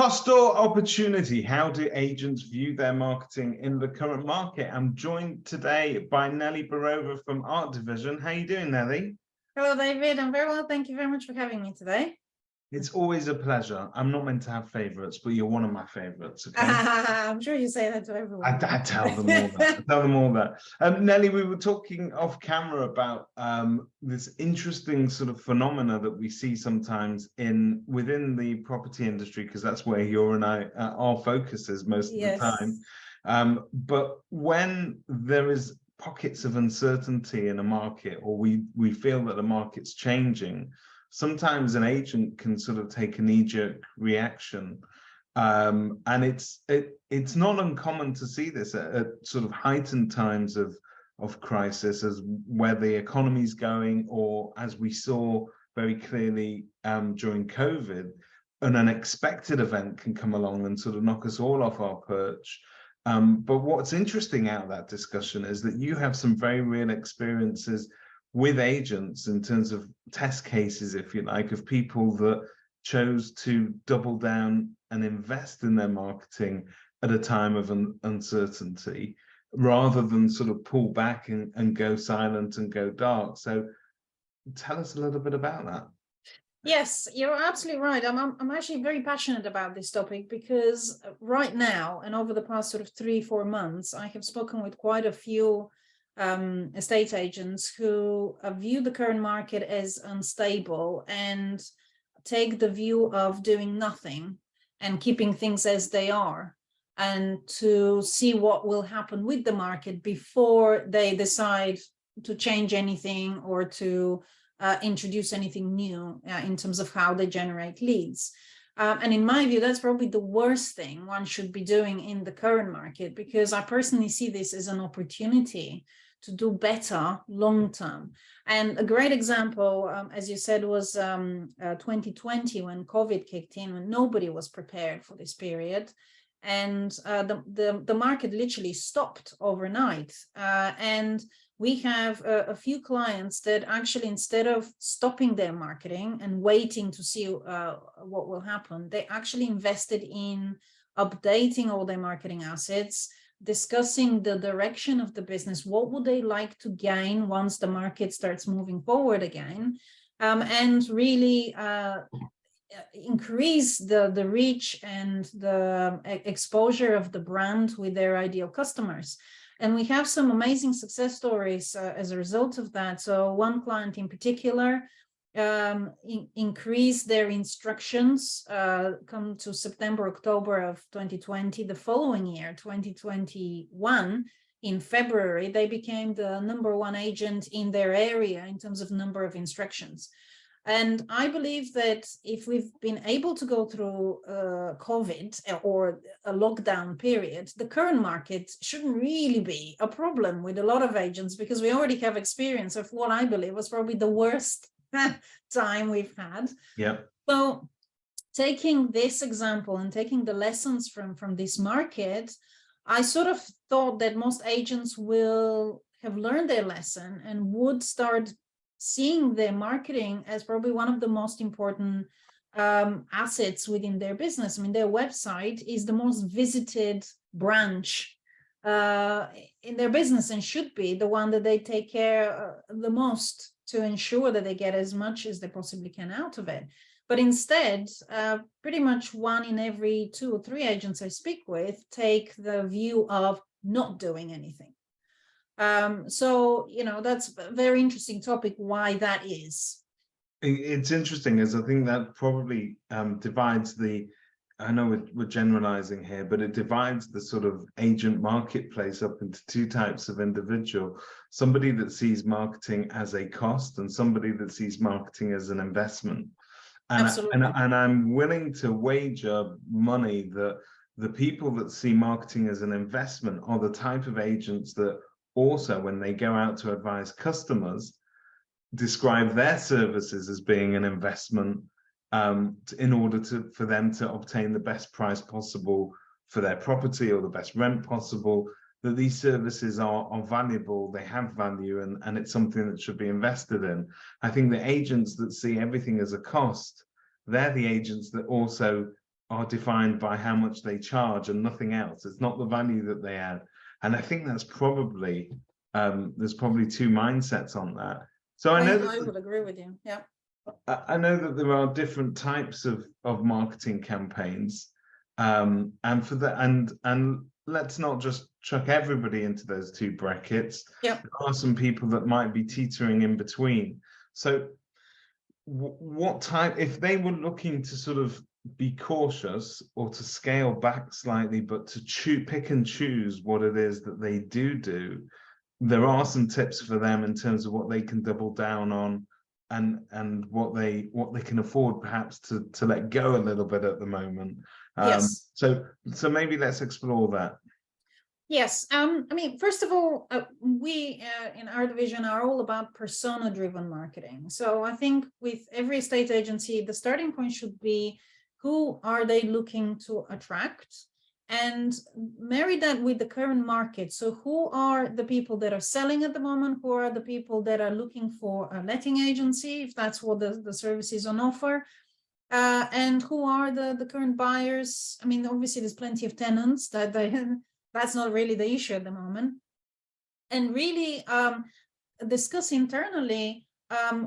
Cost or opportunity? How do agents view their marketing in the current market? I'm joined today by Nelly Barova from Art Division. How are you doing, Nelly? Hello, David. I'm very well. Thank you very much for having me today. It's always a pleasure. I'm not meant to have favorites, but you're one of my favorites, okay? I'm sure you say that to everyone. I tell them all that. I tell them all that. Nelly, we were talking off camera about this interesting sort of phenomena that we see sometimes within the property industry, because that's where you and I, our focus is most of the time. But when there is pockets of uncertainty in a market, or we feel that the market's changing, sometimes an agent can sort of take a knee-jerk reaction. And it's not uncommon to see this at sort of heightened times of crisis, as where the economy's going, or as we saw very clearly during COVID, an unexpected event can come along and sort of knock us all off our perch. But what's interesting out of that discussion is that you have some very real experiences with agents in terms of test cases, if you like, of people that chose to double down and invest in their marketing at a time of uncertainty, rather than sort of pull back and go silent and go dark. So tell us a little bit about that. Yes, you're absolutely right. I'm actually very passionate about this topic, because right now, and over the past sort of 3-4 months, I have spoken with quite a few estate agents who view the current market as unstable and take the view of doing nothing and keeping things as they are, and to see what will happen with the market before they decide to change anything or to introduce anything new in terms of how they generate leads. And in my view, that's probably the worst thing one should be doing in the current market, because I personally see this as an opportunity to do better long term. And a great example, as you said, was 2020, when COVID kicked in, when nobody was prepared for this period. And the market literally stopped overnight. And we have a few clients that actually, instead of stopping their marketing and waiting to see what will happen, they actually invested in updating all their marketing assets, discussing the direction of the business, what would they like to gain once the market starts moving forward again, and really increase the reach and the exposure of the brand with their ideal customers. And we have some amazing success stories as a result of that. So one client in particular increased their instructions come to September, October of 2020. The following year, 2021, in February, they became the #1 agent in their area in terms of number of instructions. And I believe that if we've been able to go through COVID or a lockdown period, the current market shouldn't really be a problem with a lot of agents, because we already have experience of what I believe was probably the worst time we've had. Yeah. So taking this example and taking the lessons from this market, I sort of thought that most agents will have learned their lesson and would start seeing their marketing as probably one of the most important assets within their business. I mean, their website is the most visited branch in their business, and should be the one that they take care the most to ensure that they get as much as they possibly can out of it. But instead, pretty much 1 in every 2 or 3 agents I speak with take the view of not doing anything. So, you know, that's a very interesting topic, why that is. It's interesting, as I think that probably divides I know we're generalizing here, but it divides the sort of agent marketplace up into 2 types of individual: somebody that sees marketing as a cost, and somebody that sees marketing as an investment. And I'm willing to wager money that the people that see marketing as an investment are the type of agents that also, when they go out to advise customers, describe their services as being an investment, in order for them to obtain the best price possible for their property, or the best rent possible, that these services are valuable, they have value, and it's something that should be invested in. I think the agents that see everything as a cost, they're the agents that also are defined by how much they charge and nothing else. It's not the value that they add. And I think that's probably, there's probably two mindsets on that. So I know I would agree with you. Yeah. I know that there are different types of marketing campaigns, and for that, and let's not just chuck everybody into those two brackets. Yeah. There are some people that might be teetering in between. So, what type, if they were looking to sort of be cautious or to scale back slightly, but to pick and choose what it is that they do, there are some tips for them in terms of what they can double down on, and what they can afford perhaps to let go a little bit at the moment. Yes. So maybe let's explore that. Yes. I mean, first of all, we in our division are all about persona-driven marketing. So I think with every estate agency, the starting point should be, who are they looking to attract? And marry that with the current market. So who are the people that are selling at the moment? Who are the people that are looking for a letting agency, if that's what the service is on offer? And who are the current buyers? I mean, obviously there's plenty of tenants that's not really the issue at the moment. And really discuss internally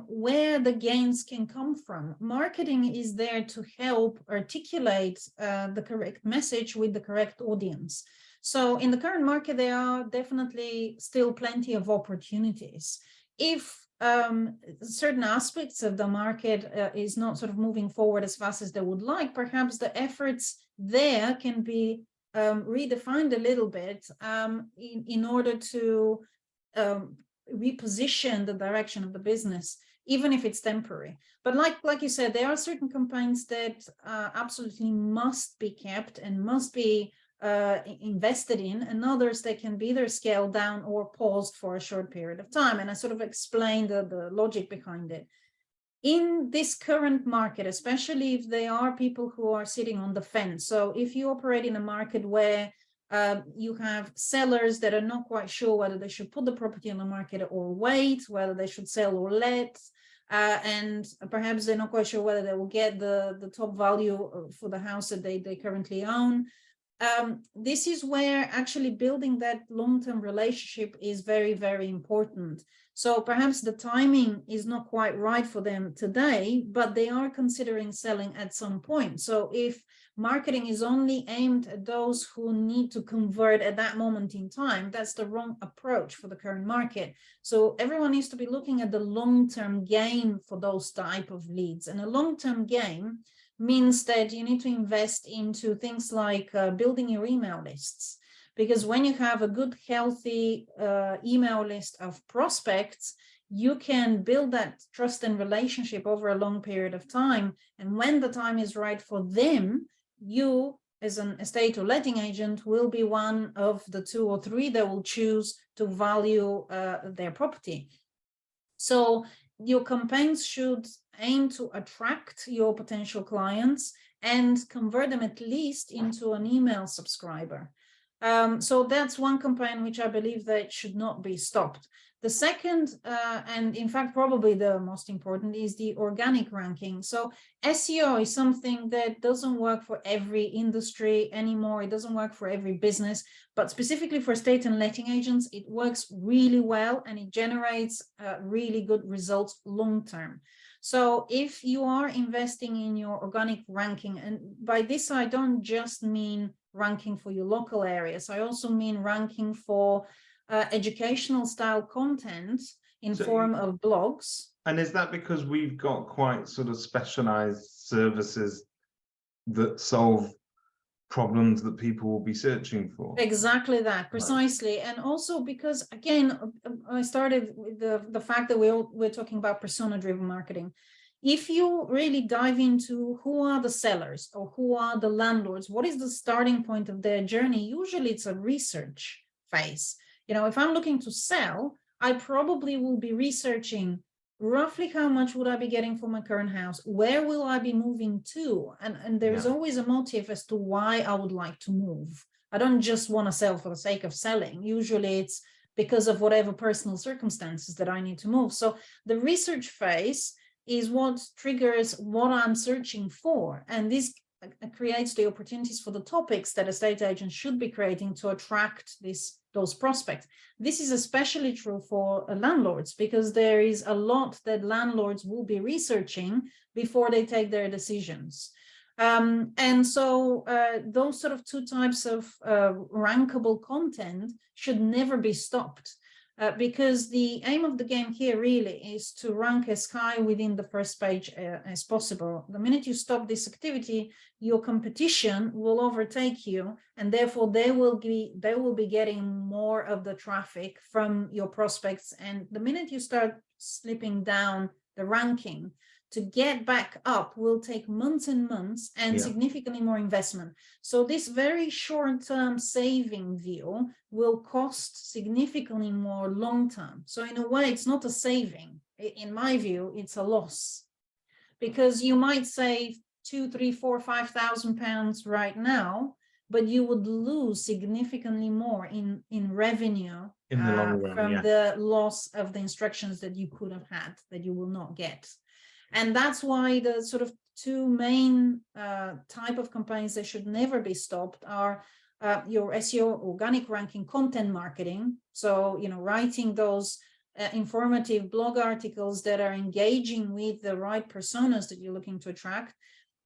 where the gains can come from. Marketing is there to help articulate the correct message with the correct audience. So in the current market, there are definitely still plenty of opportunities. If certain aspects of the market is not sort of moving forward as fast as they would like, perhaps the efforts there can be redefined a little bit in order to reposition the direction of the business, even if it's temporary. But like you said, there are certain campaigns that absolutely must be kept and must be invested in, and others that can be either scaled down or paused for a short period of time. And I sort of explained the logic behind it. In this current market, especially if they are people who are sitting on the fence. So if you operate in a market where you have sellers that are not quite sure whether they should put the property on the market or wait, whether they should sell or let, and perhaps they're not quite sure whether they will get the top value for the house that they currently own. This is where actually building that long-term relationship is very, very important. So perhaps the timing is not quite right for them today, but they are considering selling at some point. So if marketing is only aimed at those who need to convert at that moment in time, that's the wrong approach for the current market. So everyone needs to be looking at the long-term gain for those type of leads. And a long-term gain means that you need to invest into things like building your email lists. Because when you have a good, healthy email list of prospects, you can build that trust and relationship over a long period of time. And when the time is right for them, you, as an estate or letting agent, will be one of the 2 or 3 that will choose to value their property. So your campaigns should aim to attract your potential clients and convert them at least into an email subscriber. So that's one campaign which I believe that should not be stopped. The second, and in fact, probably the most important, is the organic ranking. So SEO is something that doesn't work for every industry anymore. It doesn't work for every business, but specifically for estate and letting agents, it works really well and it generates really good results long-term. So if you are investing in your organic ranking, and by this, I don't just mean ranking for your local areas, I also mean ranking for educational style content in form of blogs. And is that because we've got quite sort of specialized services that solve problems that people will be searching for? Exactly that, precisely. Right. And also because, again, I started with the fact that we're talking about persona-driven marketing. If you really dive into who are the sellers or who are the landlords, what is the starting point of their journey? Usually it's a research phase. You know, if I'm looking to sell, I probably will be researching roughly how much would I be getting for my current house? Where will I be moving to? And there's always a motive as to why I would like to move. I don't just want to sell for the sake of selling. Usually it's because of whatever personal circumstances that I need to move. So the research phase is what triggers what I'm searching for. And this creates the opportunities for the topics that estate agents should be creating to attract those prospects. This is especially true for landlords, because there is a lot that landlords will be researching before they take their decisions. And so those sort of two types of rankable content should never be stopped. Because the aim of the game here really is to rank as high within the first page as possible. The minute you stop this activity, your competition will overtake you, and therefore they will be getting more of the traffic from your prospects. And the minute you start slipping down the ranking, to get back up will take months and months and significantly more investment. So this very short-term saving view will cost significantly more long-term. So in a way, it's not a saving. In my view, it's a loss, because you might save 2, 3, 4, 5,000 pounds right now, but you would lose significantly more in revenue in the long run, from the loss of the instructions that you could have had that you will not get. And that's why the sort of two main type of campaigns that should never be stopped are your SEO organic ranking content marketing. So, you know, writing those informative blog articles that are engaging with the right personas that you're looking to attract,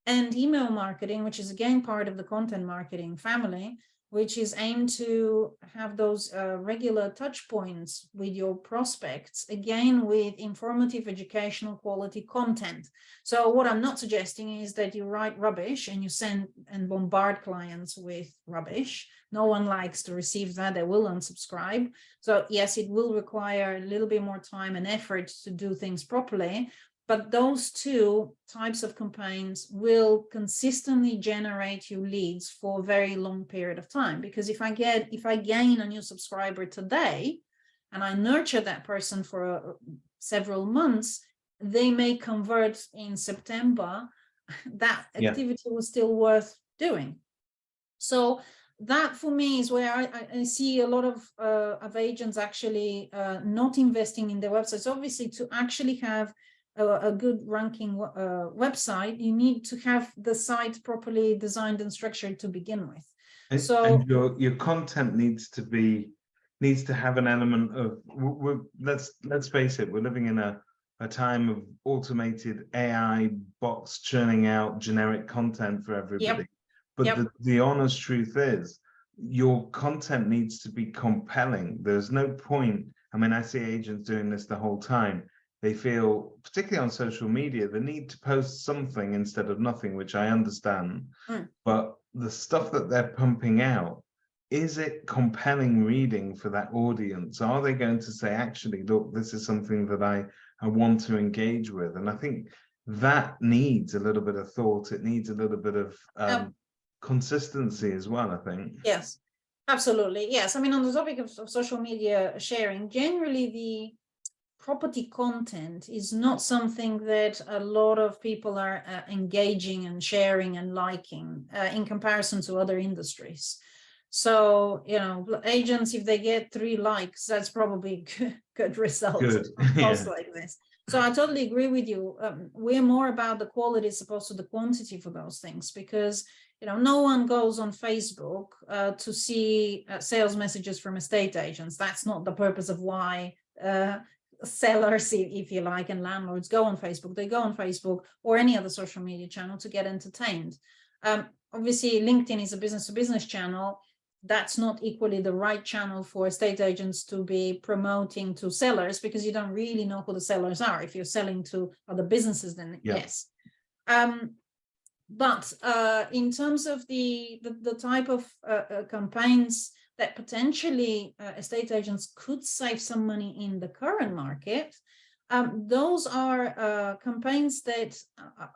and email marketing, which is again part of the content marketing family, which is aimed to have those regular touch points with your prospects, again, with informative, educational, quality content. So what I'm not suggesting is that you write rubbish and you send and bombard clients with rubbish. No one likes to receive that. They will unsubscribe. So yes, it will require a little bit more time and effort to do things properly. But those two types of campaigns will consistently generate you leads for a very long period of time. Because if I gain a new subscriber today and I nurture that person for several months, they may convert in September. That activity was still worth doing. So that for me is where I see a lot of agents actually not investing in their websites. Obviously, to actually have a good ranking website, you need to have the site properly designed and structured to begin with. And your content needs to have an element of, let's face it, we're living in a time of automated AI bots churning out generic content for everybody. But the honest truth is, your content needs to be compelling. There's no point. I mean, I see agents doing this the whole time. They feel, particularly on social media, the need to post something instead of nothing, which I understand. But the stuff that they're pumping out, is it compelling reading for that audience? Are they going to say, actually, look, this is something that I want to engage with? And I think that needs a little bit of thought. It needs a little bit of consistency as well, I think. Yes, absolutely. Yes. I mean, on the topic of social media sharing, generally the property content is not something that a lot of people are engaging and sharing and liking in comparison to other industries. So, you know, agents, if they get 3 likes, that's probably good result on posts like this. So I totally agree with you. We're more about the quality as opposed to the quantity for those things, because, you know, no one goes on Facebook to see sales messages from estate agents. That's not the purpose of why sellers, if you like, and landlords go on Facebook. They go on Facebook or any other social media channel to get entertained. Obviously, LinkedIn is a business-to-business channel. That's not equally the right channel for estate agents to be promoting to sellers, because you don't really know who the sellers are. If you're selling to other businesses, then yes. But in terms of the type of campaigns that potentially estate agents could save some money in the current market, those are campaigns that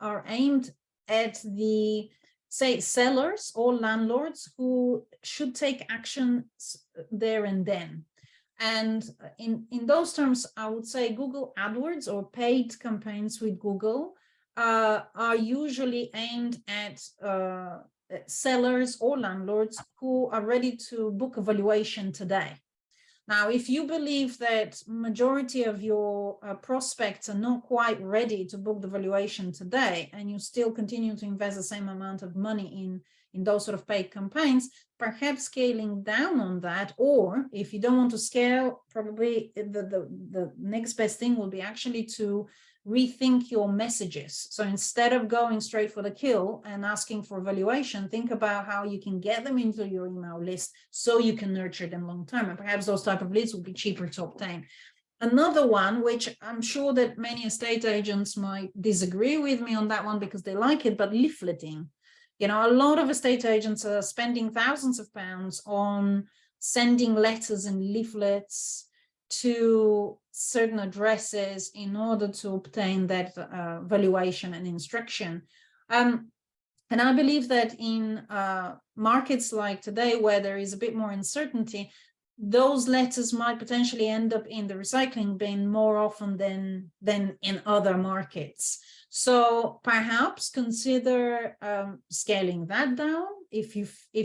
are aimed at the, say, sellers or landlords who should take action there and then. And in those terms, I would say Google AdWords or paid campaigns with Google are usually aimed at sellers or landlords who are ready to book a valuation today. Now, if you believe that majority of your prospects are not quite ready to book the valuation today, and you still continue to invest the same amount of money in those sort of paid campaigns, perhaps scaling down on that, or if you don't want to scale, probably the next best thing will be actually to rethink your messages. So instead of going straight for the kill and asking for valuation, think about how you can get them into your email list so you can nurture them long term. And perhaps those type of leads will be cheaper to obtain. Another one, which I'm sure that many estate agents might disagree with me on that one because they like it, but leafleting. You know, a lot of estate agents are spending thousands of pounds on sending letters and leaflets to certain addresses in order to obtain that valuation and instruction. And I believe that in markets like today, where there is a bit more uncertainty, those letters might potentially end up in the recycling bin more often than in other markets. So perhaps consider scaling that down if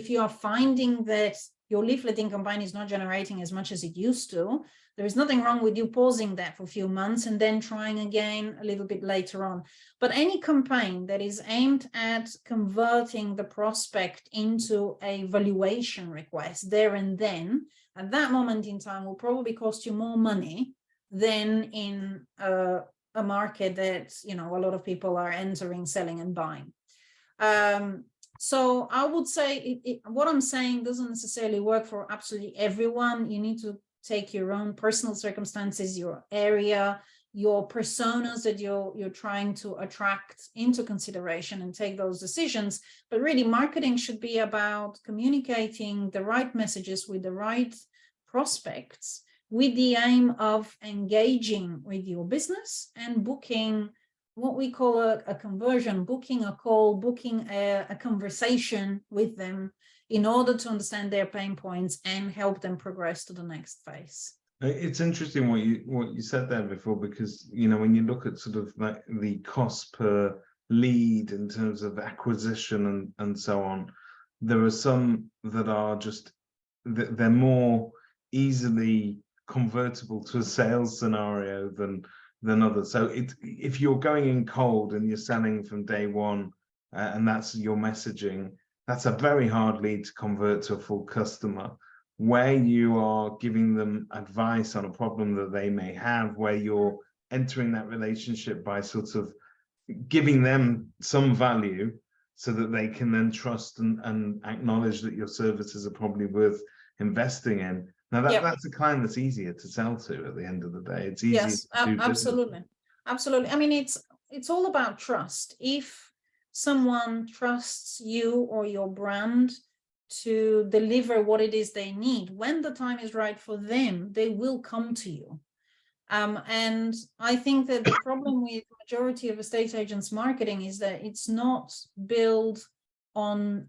you are finding that your leafleting campaign is not generating as much as it used to. There is nothing wrong with you pausing that for a few months and then trying again a little bit later on. But any campaign that is aimed at converting the prospect into a valuation request there and then, at that moment in time, will probably cost you more money than in a market that, you know, a lot of people are entering, selling and buying. So I would say what I'm saying doesn't necessarily work for absolutely everyone. You need to take your own personal circumstances, your area, your personas that you're trying to attract into consideration and take those decisions. But really, marketing should be about communicating the right messages with the right prospects with the aim of engaging with your business and booking what we call a conversion, booking a call, booking a conversation with them in order to understand their pain points and help them progress to the next phase. It's interesting what you said there before, because, you know, when you look at sort of like the cost per lead in terms of acquisition and so on, there are some that are just, they're more easily convertible to a sales scenario than others. So if you're going in cold and you're selling from day one and that's your messaging, that's a very hard lead to convert to a full customer. Where you are giving them advice on a problem that they may have, where you're entering that relationship by sort of giving them some value so that they can then trust and acknowledge that your services are probably worth investing in. Now that's a client that's easier to sell to at the end of the day. It's easier to do absolutely. business. Absolutely. I mean, it's all about trust. If someone trusts you or your brand to deliver what it is they need, when the time is right for them, they will come to you. And I think that the problem with the majority of estate agents marketing is that it's not built on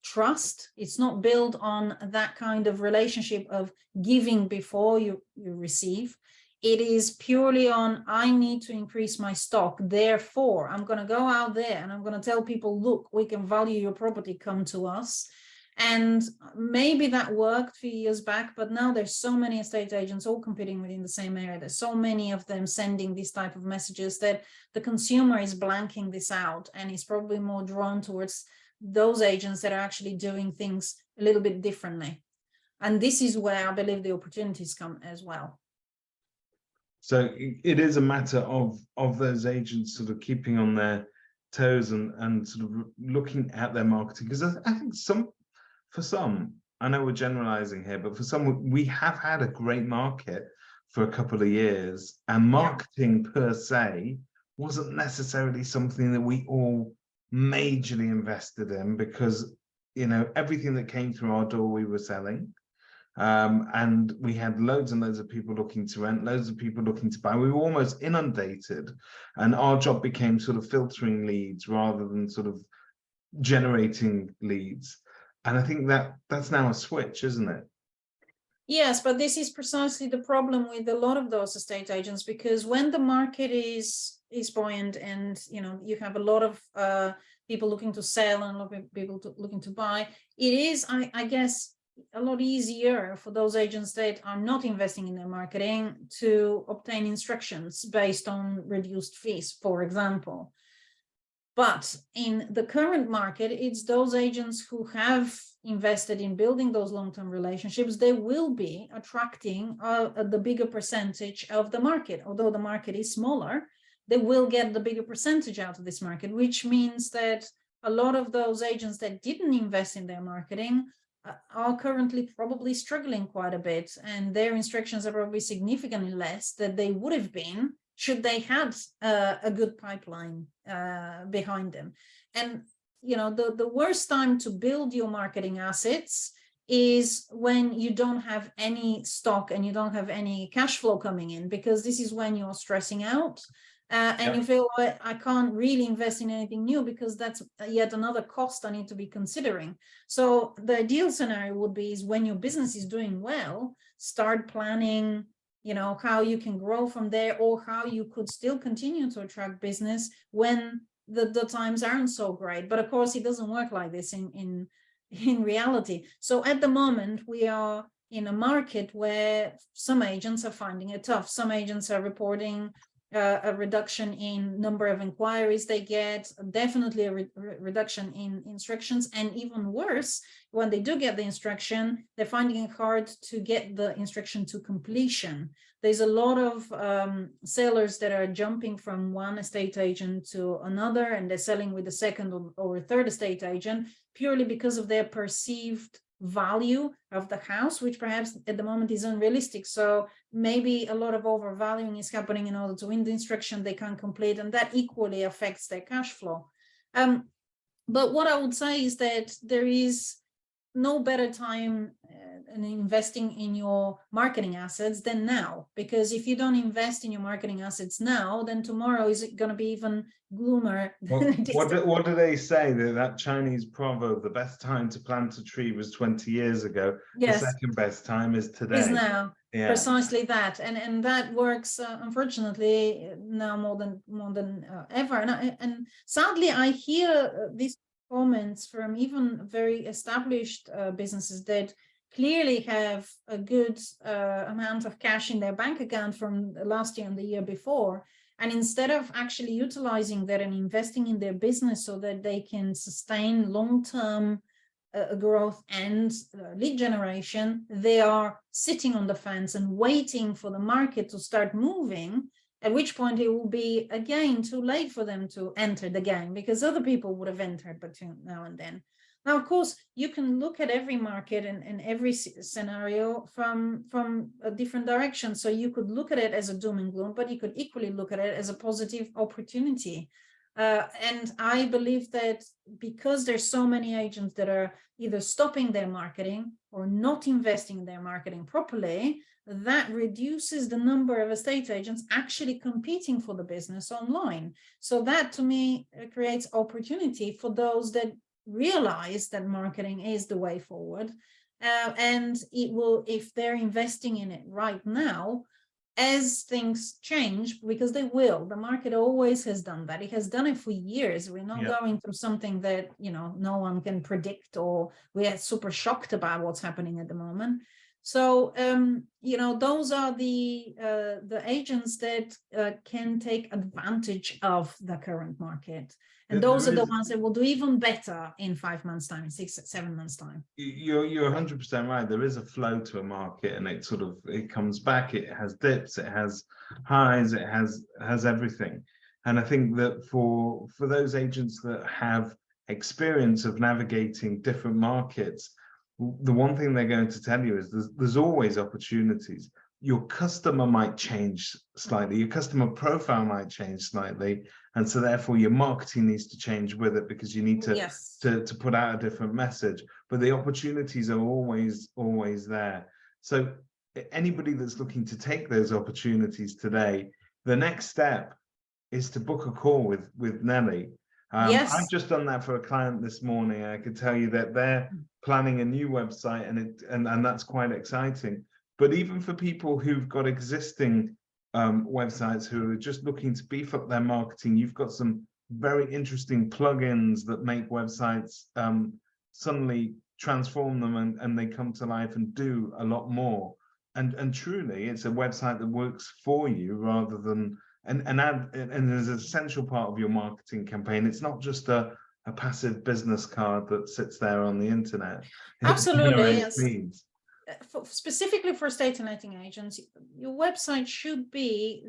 trust. It's not built on that kind of relationship of giving before you receive. It is purely on, I need to increase my stock. Therefore, I'm going to go out there and I'm going to tell people, look, we can value your property, come to us. And maybe that worked a few years back, but now there's so many estate agents all competing within the same area. There's so many of them sending these type of messages that the consumer is blanking this out and is probably more drawn towards those agents that are actually doing things a little bit differently. And this is where I believe the opportunities come as well. So it is a matter of those agents sort of keeping on their toes and sort of looking at their marketing, because I think for some, I know we're generalizing here, but for some, we have had a great market for a couple of years, and marketing per se wasn't necessarily something that we all majorly invested in, because, you know, everything that came through our door we were selling. And we had loads and loads of people looking to rent, loads of people looking to buy. We were almost inundated, and our job became sort of filtering leads rather than sort of generating leads. And I think that's now a switch, isn't it? Yes, but this is precisely the problem with a lot of those estate agents, because when the market is buoyant and, you know, you have a lot of people looking to sell and a lot of people looking to buy, it is, I guess, a lot easier for those agents that are not investing in their marketing to obtain instructions based on reduced fees, for example. But in the current market, it's those agents who have invested in building those long-term relationships, they will be attracting the bigger percentage of the market. Although the market is smaller, they will get the bigger percentage out of this market, which means that a lot of those agents that didn't invest in their marketing are currently probably struggling quite a bit, and their instructions are probably significantly less than they would have been should they had a good pipeline behind them. And the worst time to build your marketing assets is when you don't have any stock and you don't have any cash flow coming in, because this is when you're stressing out. And you feel, well, I can't really invest in anything new because that's yet another cost I need to be considering. So the ideal scenario would be is when your business is doing well, start planning, how you can grow from there, or how you could still continue to attract business when the times aren't so great. But of course, it doesn't work like this in reality. So at the moment, we are in a market where some agents are finding it tough. Some agents are reporting a reduction in number of inquiries they get, definitely a reduction in instructions, and even worse, when they do get the instruction, they're finding it hard to get the instruction to completion. There's a lot of sellers that are jumping from one estate agent to another, and they're selling with a second or a third estate agent purely because of their perceived value of the house, which perhaps at the moment is unrealistic. So maybe a lot of overvaluing is happening in order to win the instruction they can't complete, and that equally affects their cash flow. But what I would say is that there is no better time in investing in your marketing assets than now, because if you don't invest in your marketing assets now, then tomorrow is going to be even gloomer. What do they say, that Chinese proverb, the best time to plant a tree was 20 years ago? Yes. The second best time is today. Is now. Yeah. Precisely that, and that works unfortunately now more than ever. And sadly, I hear these comments from even very established businesses that clearly have a good amount of cash in their bank account from last year and the year before, and instead of actually utilizing that and investing in their business so that they can sustain long-term growth and lead generation, they are sitting on the fence and waiting for the market to start moving, at which point it will be again too late for them to enter the game, because other people would have entered between now and then. Now, of course, you can look at every market and every scenario from a different direction. So you could look at it as a doom and gloom, but you could equally look at it as a positive opportunity. And I believe that because there's so many agents that are either stopping their marketing or not investing in their marketing properly, that reduces the number of estate agents actually competing for the business online. So that, to me, creates opportunity for those that realize that marketing is the way forward. And it will, if they're investing in it right now, as things change, because they will, the market always has done that. It has done it for years. We're not going through something that, no one can predict, or we are super shocked about what's happening at the moment. So, those are the agents that can take advantage of the current market. And those are the ones that will do even better in 5 months' time, 6, 7 months' time. You're 100% right. There is a flow to a market, and it comes back. It has dips, it has highs, it has everything. And I think that for those agents that have experience of navigating different markets, the one thing they're going to tell you is there's always opportunities. Your customer might change slightly, your customer profile might change slightly, and so therefore your marketing needs to change with it, because you need to put out a different message. But the opportunities are always there. So anybody that's looking to take those opportunities today, the next step is to book a call with Nelly. I've just done that for a client this morning. I could tell you that they're planning a new website, and that's quite exciting. But even for people who've got existing websites who are just looking to beef up their marketing, you've got some very interesting plugins that make websites suddenly transform them and they come to life and do a lot more. And truly, it's a website that works for you rather than and is an essential part of your marketing campaign. It's not just a passive business card that sits there on the internet. Absolutely, yes. Leads. Specifically for estate and letting agents, your website should be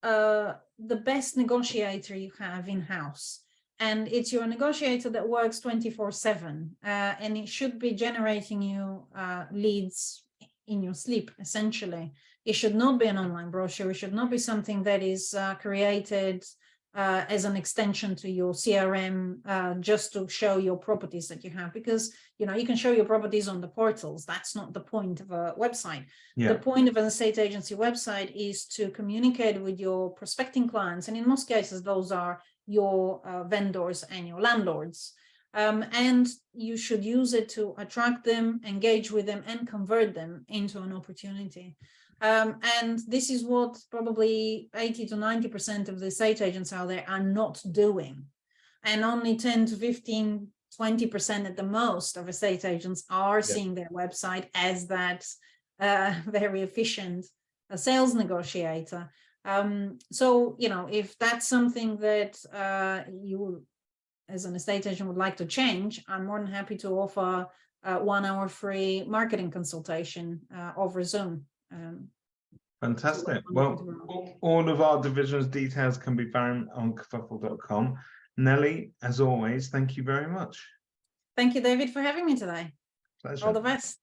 the best negotiator you have in-house. And it's your negotiator that works 24/7, and it should be generating you leads in your sleep, essentially. It should not be an online brochure. It should not be something that is created as an extension to your CRM just to show your properties that you have, because you can show your properties on the portals. That's not the point of a website. The point of an estate agency website is to communicate with your prospecting clients, and in most cases those are your vendors and your landlords, and you should use it to attract them, engage with them, and convert them into an opportunity. And this is what probably 80 to 90% of the estate agents out there are not doing. And only 10 to 15, 20% at the most of estate agents are seeing their website as that very efficient sales negotiator. So, if that's something that you as an estate agent would like to change, I'm more than happy to offer 1 hour free marketing consultation over Zoom. Fantastic. Well, all of our divisions details can be found on kerfuffle.com. Nelly, as always, thank you very much. Thank you, David, for having me today. Pleasure. All the best.